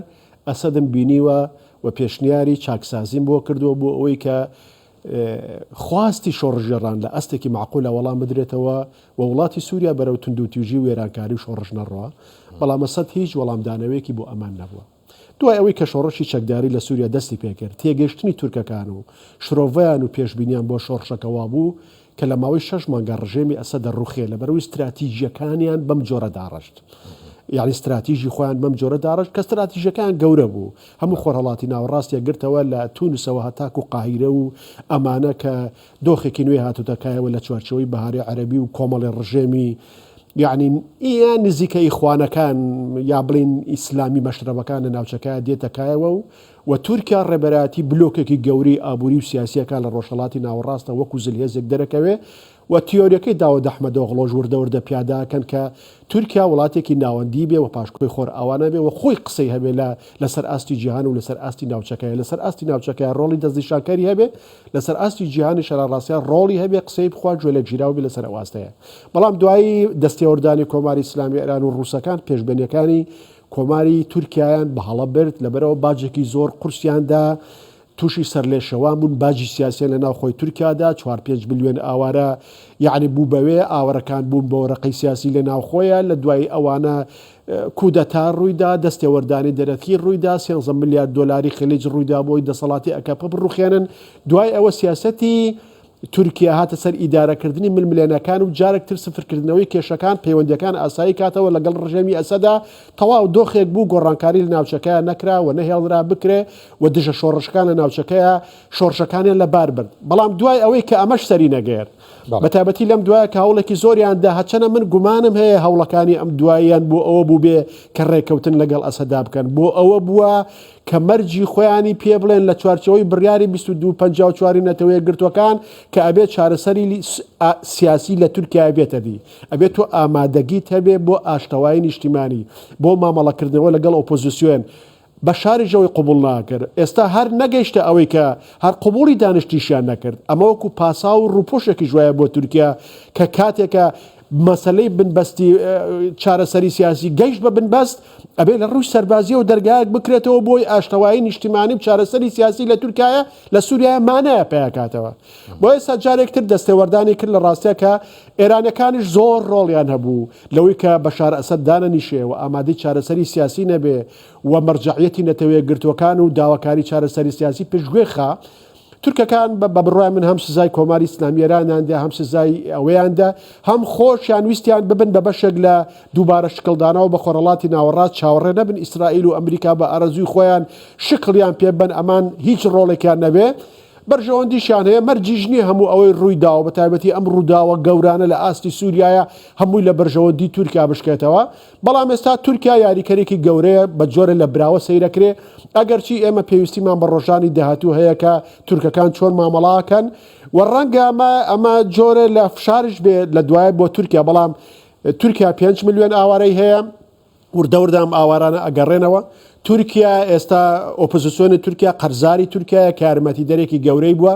ئەسەدم بینیوە و پێشنیاری چاکسازیم بۆ کردووە بۆ ئەوەی کە خواستی شۆڕژێڕان لە ئەستێکی معقولە وەڵام بدرێتەوە و وڵاتی سووریا بەرەو توندوتیژی و وێرانکاری و شۆڕژ نەڕوە، بەڵام ئەسەد هیچ وەڵامدانەوەیەکی بۆ ئەمان نەبووە. دوای ئەوەی کە شۆڕشی چەکداری لە سووریا دەستی پێکرد تێگەشتنی تورکەکان و شرۆڤیان و پێشبینیان بۆ شۆڕشەکەوا بوو کە لە ماوەی 6 مانگە ڕژێمی ئەسەد دەڕوخێ لەبەرەوەی استراتیژیەکانیان بەم جۆرە داڕشت. یعنی استراتیژی خۆیان بەم جۆرە داڕشت کە استراتیژەکان گەورە بوو، هەموو خۆرهەڵاتی ناوەڕاستیە گرتەوە لە تونسەوە هەتاک و قاهیرە و ئەمانە کە دۆخێکی نوێ هاتوتەکایەوە لە چوارچەوەی بەهاری عەرەبی و کۆمەڵی ڕژێمی یعنی ئیان نزیکە ئیخوانەکان یا بڵین ئیسلامی مەشرەبەکان لە ناوچەکە دێتەکایەوە و تورکیا ڕێبەراتی بلۆکێکی گەوری ئابووری و سیاسیەکان لە ڕۆژهەڵاتی ناوەڕاستە وەکو زلهێزێک دەرەکەوێ و تیۆریەکەی داوود ئەحمەدۆغڵۆ وردە پیاداکەن کە تورکیا وڵاتێکی ناوەندی بێ و پاشکۆی خۆر ئەوانە بێ و خۆی قسەی هەبێ لەسەر ئاستی جیهان و لەسەر ئاستی ناوچەکەی لەسەر ئاستی ناوچەکەی ڕۆڵی دەستنیشانکاری هەبێ لەسەر ئاستی جیهانی شەڕاڕاستیە ڕۆڵی هەبێ قسەی بخوا گوێلە گیراو بێ لەسەر ئەواستەیە. بەڵام دوایی دەستێوەردانی کۆماری ئیسلامی ئێران و ڕووسەکان پێشبینیەکانی کۆماری تورکیایان بە هەڵە برد لەبەرەوە باجێکی زۆر قورسیاندا تووشی سەر لێ شەوامون باجی سیاسی لە ناو خۆی تورکیادا 4-5 ملیۆن ئاوارە یعنی بوو بەوێ ئاوەڕەکان بوون بە وەرەقەی سیاسی لە ناو خۆیان لە دوای ئەوانە کودەتا ڕوویدا دەستێوەردانی دەرەکی ڕوویدا 13 ملیارد دلاری خلیج ڕوویدا بۆی دەسەڵاتی ئەکەپە بڕوخێنن دوای ئەوە سیاسەتی تورکیا هاتە سەر ئیدارەکردنی ململێنەکان و جارێکتر سفرکردنەوەی کێشەکان پەیوەندەکان ئاسایی کاتەوە لەگەڵ ڕژێمی ئەسەدا تەواو دۆخێک بوو گۆڕانکاری لە ناوچەکەیە نەکرا و نەهێڵرا بکرێ و دژە شۆڕشەکان لە ناوچەکەیە شۆڕشەکانیان لەبار برد بەڵام دوای ئەوەی کە ئەمەش سەری نەگەێر بەتابەتی لەم دوایە کە هەوڵێکی زۆریاندا هەچەنە من گومانم هەیە هەوڵەکانی ئەم دواییان بۆ ئەوە بوو بێ کە ڕێکەوتن لەگەڵ ئەسەدا بکەن بۆ ئەوە بووە کە مەرجی خۆیانی پێ بڵێن لە چوارچەوەی بڕیاری 2254 نەتەوەیە گرتوەکان کە ئەبێت چارەسەری سیاسی لە تورکیا بێتە دی ئەبێت تۆ ئامادەگیت هەبێ بۆ ئاشتەوایی نیشتیمانی بۆ مامەڵەکردنەوە لەگەڵ ئۆپۆزیسیۆن بە شاریژەوەی قوبوڵ ناکرد ئێستا هەر نەگەیشتە ئەوەی کە هەر قوبوڵی دانیشتیشیان نەکرد ئەمە وەکو پاسا و ڕووپۆشێکی ژوایە بۆ تورکیا کە کاتێکە مەسلەی بنبەستی چارەسەری سیاسی گەیشت بە بنبەست ئەبێ لە ڕووی سەربازیە و دەرگایەک بکرێتەوە بۆی ئاشتەوایی نیشتیمانی و چارەسەری سیاسی لە تورکایە لە سووریا مانایە پێیاکاتەوە بۆ ئێستا جارێکتر دەستێوەردانی کرد لە ڕاستیە کە ئێرانەکانیش زۆر ڕۆڵیان هەبوو لەوەی کە بەشار ئەسەد دانەنیشێ و ئامادەی چارەسەری سیاسی نەبێ و مەرجەعیەتی نەتەوەیە گرتوەکان و داواکاری چارەسەری سیاسی پێشگوێخە تورکەکان بە بڕای من هەم سزای کۆماری ئیسلامیێرانیاندا هەم سزای ئەوەیاندا هەم خۆشیان ویستیان ببن بە بەشێک لە دووبارە شکڵدانەوە بە خۆرەڵاتی ناوەڕات چاوەڕێ نەبن ئیسرائیل و ئەمریکا بە ئارەزووی خۆیان شکڵیان پێبن ئەمان هیچ ڕۆڵێکیان نەبێ بەرژەوەندیشان هەیە مەرجیش نییە هەموو ئەوەی ڕوویداوە بە تایبەتی ئەم ڕووداوە گەورانە لە ئاستی سووریایە هەمووی لە بەرژەوەندی تورکیا بشکێتەوە بەڵام ئێستا تورکیا یاریکەرێکی گەورەیە بە جۆرە لە براوە سەیرەکرێ ئەگەرچی ئێمە پێویستیمان بە ڕۆژانی داهاتوو هەیە کە تورکەکان چۆن مامەڵاکەن و ڕەنگە ئەمە جۆرە لە فشارش بێ لە دوایە بۆ تورکیا بەڵام تورکیا 5 ملیۆن ئاوارەی هەیە وردەوردام ئاوارانە ئەگەڕێنەوە تورکیا ئێستا ئۆپۆزیسیۆنی تورکیا قەرزاری تورکایە کە یارمەتیدەرێکی گەورەی بووە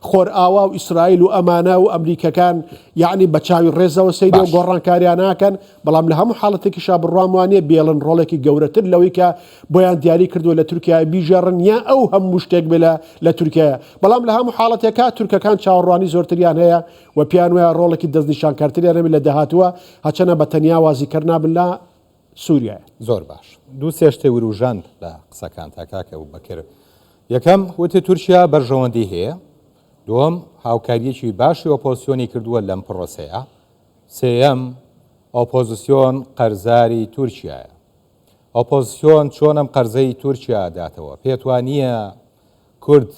خۆر ئاوا و ئیسرائیل و ئەمانە و ئەمریکەکان یعنی بە چاوی ڕێزەوە سەیری و گۆڕانکاریان ناکەن بەڵام لە هەموو حاڵەتێکیشا بڕوام وانێ بێڵن ڕۆڵێکی گەورەتر لەوەی کە بۆیان دیاری کردووە لە تورکیا بیژەڕن یا ئەو هەموو شتێک بێ لە تورکیا بەڵام لە هەموو حاڵەتێکا تورکەکان چاوەڕوانی زۆرتریان هەیە و پیان وایە ڕۆڵێکی دەستنیشانکارتریان لە داهاتووە هەچەنە بە تەنیا وازیکەر نابن لە سووریا زۆر باش دوو سێشتێ وروژاند لە قسەکان تاکاکە و بەکرد یەکەم وتی تورکیا بەرژەوەندی هەیە دووەم هاوکاریەکی باشی ئۆپۆزیسیۆنی کردووە لەم پرۆسەیە سێەم ئۆپۆزیسیۆن قەرزاری تورکیایە ئۆپۆزیسیۆن چۆنم قەرزەی تورکیا داتەوە پێتوانیە کورد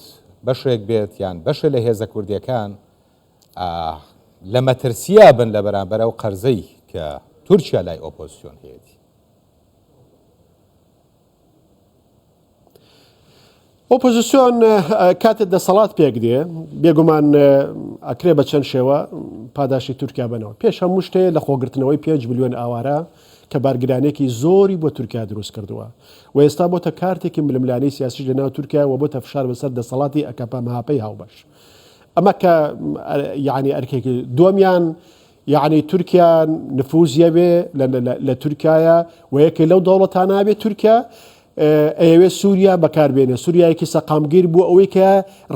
بەشێک بێت یان بەشە لە هێزە کوردیەکان لە مەترسیە بن لە بەرامبەر ئەو قەرزەی کە تورکیا لای ئۆپۆزیسیۆن هەیەی ئۆپۆزیسیۆن کاتێک دەسەڵات پێک دێ بێگومان ئەکرێ بە چەند شێوە پاداشی تورکیا بنەوە پێش هەموو شتەیە لە خۆگرتنەوەی 5 ملیۆن ئاوارە کە بارگرانێکی زۆری بۆ تورکیا دروست کردووە و ئێستا بۆتە کارتێکی ململانی سیاسیش لە ناو تورکیا و بۆتە فشار بەسەر دەسەڵاتی ئەکەپە ماپەی هاوبەش ئەمە کە یعنی ئەرکێکی دووەمیان یعنی تورکیا نفوزیە بێ لە تورکایە و یەکێ لەو دەوڵەتانە بێت تورکیا ئەوێ سووریا بەکاربێنێ سووریایەکی سەقامگیر بوو ئەوەی کە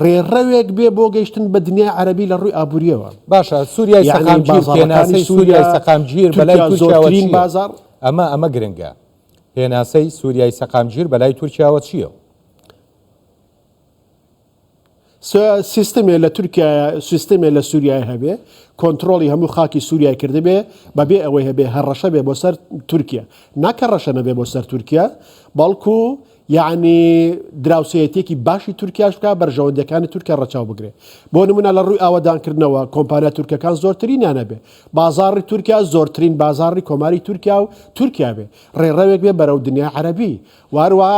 ڕێڕەوێک بێ بۆ گەیشتن بە دنیای عەرەبی لە ڕووی ئابووریەوە باشە سووریای سەقامگیر پێناسەی سووریای سەقامگیر بەلای تورکیاوە بازار ئەمە گرنگە پێناسەی سووریای سەقامگیر بەلای تورکیاوە چییە؟ سیستەمێ لە تورکیا سیستەمێ لە سووریای هەبێ کۆنتترۆلی هەموو خاکی سووریای کردبێ بەبێ ئەوەی هەبێ هەڕەشە بێ بۆ سەر تورکیا ناکە ڕەشە نەبێ بۆ سەر تورکیا بەڵکو یعنی دراوسەتێکی باشی تورکیاش بکە بەرژەوەندەکانی تورکیا ڕەچاو بگرێ بۆ نمونە لە ڕووی ئاوەدانکردنەوە کۆمپانیا تورکەکان زۆرترینیان نەبێ بازاڕی تورکیا زۆرترین بازاڕی کۆماری تورکیا و تورکیا بێ ڕێڕەوێک بێ بەرەو دنیای عەرەبی واروە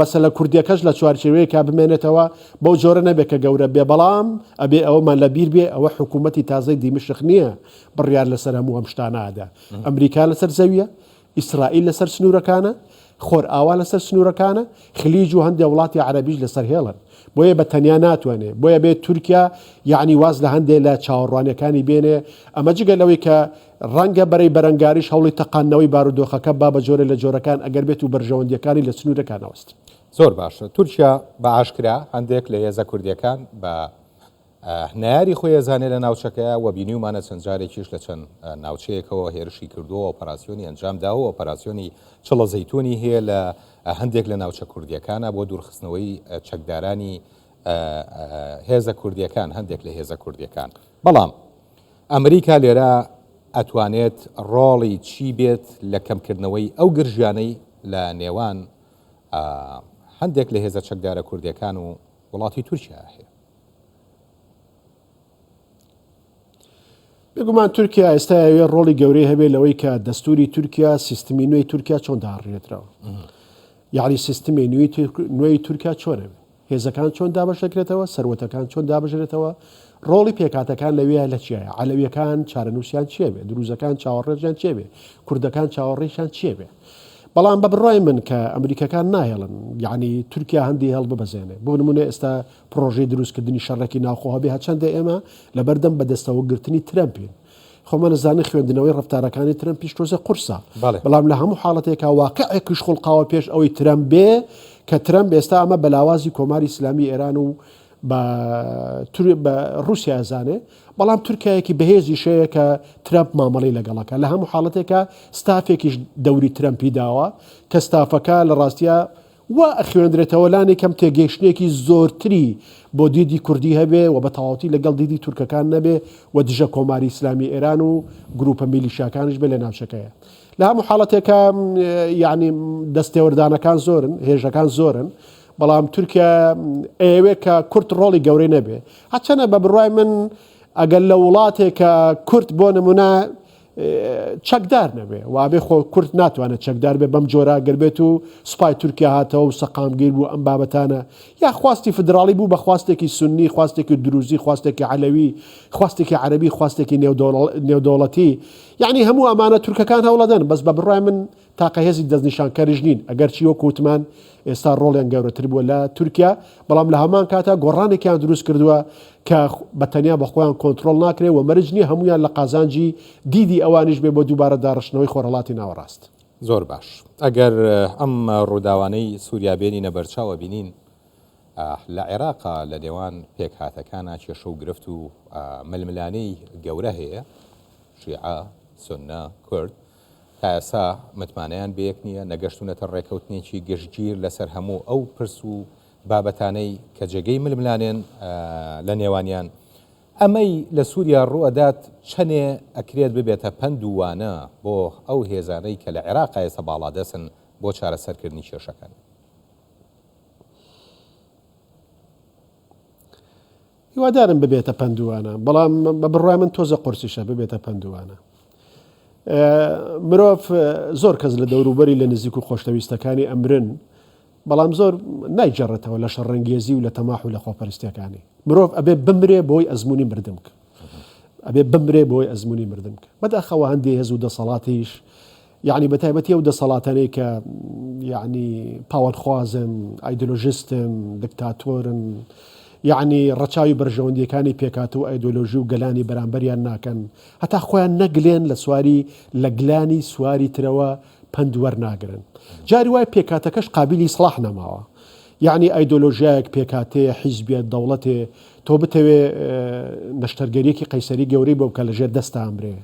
مەسەلە کوردیەکەش لە چوارچێوەیەکا بمێنێتەوە بەو جۆرە نەبێت کە گەورە بێ بەڵام ئەبێ ئەوەمان لەبیر بێ ئەوە حکوومەتی تازەی دیمشق نییە بڕیار لەسەر هەموو ئەم شتانەدا ئەمریکا لەسەر زەویە ئیسرائیل لەسەر سنوورەکانە خۆر ئاوا لەسەر سنوورەکانە خلیج و هەندێک وڵاتی عەرەبیش لەسەر هێڵن بۆیە بە تەنیا ناتوانێت بۆیە بێت تورکیا یعنی واز لە هەندێک لە چاوەڕوانەکانی بێنێ ئەمە جگە لەوەی کە ڕەنگە بەرەی بەرەنگاریش هەوڵی تەقانەوەی بارودۆخەکە با بە جۆرە لە جۆرەکان ئەگەر بێت و بەرژەوەندیەکانی لە سنوورەکان ئەوەست زۆر باشە. تورکیا بە ئاشکرا هەندێک لە هێزە کوردیەکان بە ناری خۆی ێزانێ لە ناوچەکەیە و بینیومانە چەند جارێکیش لە چەند ناوچەیەکەوە هێرشی کردووە ئۆپەراسیۆنی ئەنجامداوە ئۆپەراسیۆنی چڵە زەیتونی هەیە لە هەندێک لە ناوچە کوردیەکانە بۆ دوورخستنەوەی چەکدارانی هێزە کوردیەکان هەندێک لە هێزە کوردیەکان. بەڵام ئەمریکا لێرە ئەتوانێت ڕۆڵی چی بێت لە کەمکردنەوەی ئەو گرژیانەی لە نێوان هەندێک لە هێزە چەکدارە کوردیەکان و وڵاتی تورکیا هەیە. بگومان تورکیا ئێستا ئەوێ ڕۆڵی گەورەی هەبێت لەوەی کە دەستوری تورکیا سیستمی نوێی تورکیا چۆن داڕێتەوە، یعنی سیستمی نوێی تورکیا چۆنە بێت، هێزەکان چۆن دابەشەکرێتەوە، سەروەتەکان چۆن دابژێتەوە، ڕۆڵی پێکاتەکان لەوەیە لە چیایە، عەلەویەکان چارەنووسیان چێ بێ، دروزەکان چاوەڕێژیان چێ بێ، کوردەکان چاوەڕێشیان چێ بێ. بەڵام بە بڕای من کە ئەمریکەکان ناهێڵن، یعنی تورکیا هەندی هەڵ ببەزێنێ. بۆ نمونە ئێستا پرۆژەی دروستکردنی شەڕێکی ناوخۆ هەبێ هەچەندە ئێمە لە بەردەم بەدەستەوە گرتنی ترەمپین. خۆمە نەزانێت خوێندنەوەی ڕفتارەکانی ترەمپیش تۆزە قورسە، بەڵام لە هەموو حاڵەتێکا واقعێکیش خوڵقاوە پێش ئەوەی ترەمپ بێ کە ترەمپ ئێستا ئەمە بەلاوازی کۆماری ئیسلامی ئێران و بە رووسیا زانێ، بەڵام تورکایەکی بەهێزی شەیە کە ترەمپ مامەڵی لەگەڵەکە. لە هەموو حاڵەتێکە ستافێکیش دەوری ترەمپی داوە کە ستافەکە لە ڕاستیە وا ئەخوێندرێتەوە لانی کەم تێگەیشتێکی زۆرتری بۆ دیدی کوردی هەبێ و بە تەواوەتی لەگەڵ دیدی تورکەکان نەبێ و دژە کۆماری ئیسلامی ئێران و گروپە میلیشیاکانش بێ لە ناوچەکەیە. لە هەموو حاڵەتێکە یعنی دەستێوەردانەکان زۆرن، هێژەکان زۆرن، بەڵام تورکیا ئەوێ کە کورت ڕۆڵی گەورەی نەبێ. هەچەنە بە بڕای من ئەگەر لە وڵاتێکە کورت بۆ نمونە چەکدار نەبێ وابێ خۆ کورت ناتوانێت چەکدار بێ بەم جۆرە گەربێت و سوپای تورکیا هاتەوە و سەقامگیر بوو ئەم بابەتانە، یا خواستی فدراڵی بوو بە خواستێکی سنی، خواستێکی دروزی، خواستێکی عەلەوی، خواستێکی عەرەبی، خواستێکی نێودەوڵەتی، یعنی هەموو ئەمانە تورکەکان هەوڵەدەن، بەس بە بڕای من تاقە هێزی دەستنیشانکەریش نین، ئەگەر چی وە کووتمان ئێستا ڕۆڵیان گەورەتر بووە لە تورکیا، بەڵام لە هەمان کاتە گۆڕانێکیان دروست کردووە کە بەتەنیا بە خۆیان کۆنتترۆل ناکرێت و مەرج نییە هەمویان لە قازانجی دیدی ئەوانیش بێ بۆ دووبارە داڕشتنەوەی خۆرهڵاتی ناوەڕاست. زۆر باش. ئەگەر ئەم ڕووداوانەی سووریابێنی نەبەرچاوە بینین لە عێراقا لە نێوان پێکهاتەکانە کێشە و گرفت و ململانەی گەورە هەیە، شیعە، سونە، کورد، تا ئێستا متمانەیان بەیەک نییە، نەگەشتونەتە ڕێکەوتنێکی گشتگیر لەسەر هەموو ئەو پرس و بابەتانەی کە جێگەی ململانێن لە نێوانیان. ئەمەی لە سووریا ڕوئەدات چەنێ ئەکرێت ببێتە پند و وانە بۆ ئەو هێزانەی کە لە عێراقا ئێستا باڵا دەسن بۆ چارەسەرکردنی کێشەکان. هیوادارم ببێتە پندوانە، بەڵام بە بڕای من تۆزە قورسیشە ببێتە پندوانە. مرۆڤ زۆر کەس لە دەوروبەری لە نزیک و خۆشەویستەکانی ئەمرن، بەڵام زۆر نایجەڕێتەوە لە شەڕەنگێزی و لە تەماح و لە خۆپەرستیەکانی. مرۆڤ ئەبێ بمرێ بۆی ئەزمموی مردمکە، ئەبێ بمرێ بۆی ئەزمموی مردمکە. بەداخەوە هەندێک هێز و دەسەڵاتیش، یعنی بەتایبەتی ئەو دەسەڵاتانەی کە یعنی پاوەرخوازن، ئایدۆلۆژیستن، دکتاتۆرن، یعنی ڕەچاوی بەرژەوەندیەکانی پێکات و ئایدۆلۆژی و گەلانی بەرامبەریان ناکەن، هەتا خۆیان نەگلێن لە سواری لە گلانی سواری ترەوە پند وەرناگرن. جاری وای پێکاتەکەش قابلی سڵاح نەماوە، یعنی ئایدۆلۆژیایەک پێکاتەیە، حیزبێت، دەوڵەتێ، تۆ بتەوێ نەشتەرگەریەکی قەیسەری گەورەی بۆ بکە لەژێر دەستا ئەمرێ.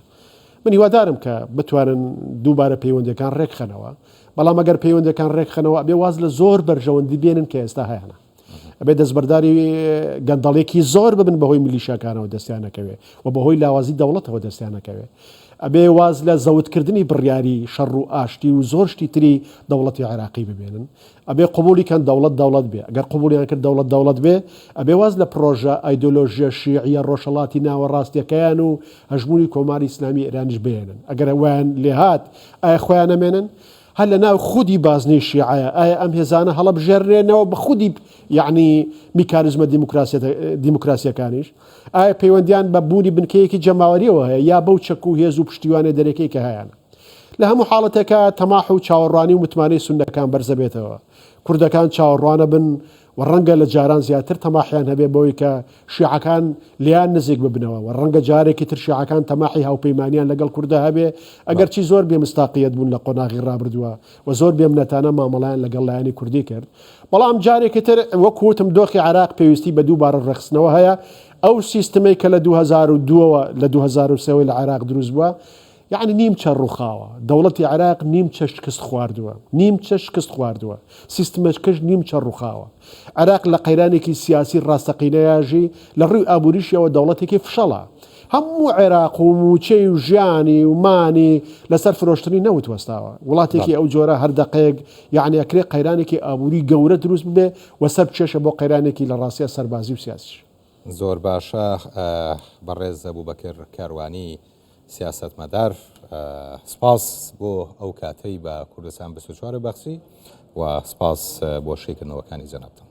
من هیوادارم کە بتوانن دووبارە پەیوەندەکان ڕێکخەنەوە، بەڵام ئەگەر پەیوەندەکان ڕێکخەنەوە ئەبێ واز لە زۆر بەرژەوەندی بێنن کە ئێستا هەیەە. ئەبێ دەستبەرداری گەندەڵێکی زۆر ببن بەهۆی میلیشیاکانەوە دەستیانەکەوێ و بەهۆی لاوازی دەوڵەتەوە دەستیانەکەوێ. ئەبێ واز لە زەوتکردنی بڕیاری شەڕ و ئاشتی و زۆر شتی تری دەوڵەتی عێراقی ببێنن. ئەبێ قبولیکەن دەوڵەت بێ، ئەگەر قبولیان کرد دەوڵەت بێ، ئەبێ واز لە پرۆژە ئایدۆلۆژیە شیعیە ڕۆژهەڵاتی ناوەڕاستیەکەیان و هەژمونی کۆماری ئیسلامی ئێرانیش بێنن. ئەگەر ئەویان لێهات ئایا خۆیان نەمێنن؟ هەل لە ناو خودی بازنەی شیعەیە ئایا ئەم هێزانە هەڵە بژێڕێنەوە بە خودی یعنی میکانیزمە دیموکراسیەکانیش؟ ئایا پەیوەندیان بە بوونی بنکەیەکی جەماوەریەوە هەیە یا بەو چەک و هێز و پشتیوانە دەرەکەی کە هەیەە؟ لە هەموو حاڵەتێکە تەماح و چاوەڕوانی و متمانەی سونەکان بەرزە بێتەوە، کوردەکان چاوەڕوانە بن و ڕەنگە لە جاران زیاتر تەماحیان هەبێ بۆی کە شیعەکان لیان نزیک ببنەوە و ڕەنگە جارێکی تر شیعەکان تەماحی هاوپەیمانیان لەگەڵ کوردە هەبێ ئەگەر چی زۆر بێ مستاقیەت بوون لە قۆناغی ڕابردووە و زۆر بێمنەتانە مامەڵیان لەگەڵ لایەنی کوردی کرد بەڵام جارێکی تر وەکوتم دۆخی عراق پێویستی بە دووبارە ڕێخستنەوە هەیە ئەو سیستمی کە لە 2002 لە 2003 لە عراق دروست بووە يعني نیم چە ڕووخاوە دەوڵەتی عراق نیم چە شکست خواردووە نیم چە شکست خواردووە سیستمەکەش نیم چە ڕووخاوە عراق لە قەیرانێکی سیاسی ڕاستەقینەیەژی لە ڕووی ئابووریشیەوە دەوڵەتێکی فشەڵە هەموو عێراق و موچەی و ژیانی و مانی لەسەر فرۆشتنی نەوت وەستاوە وڵاتێکی ئەو جۆرە هەردەقەیەک یعنی ئەکرێ قەیرانێکی ئابووری گەورە دروست ببێ و سەر بچێشە بۆ قەیرانێکی لە ڕاستیە سەربازی و سیاسیش زۆر باشە بەڕێز ئەبوبەکر کاروانی سیاستمەدار سپاس بۆ ئەو کاتەی بە کوردستان 24 بەخشی و سپاس بۆ شێکردنەوەکانی جەنابتان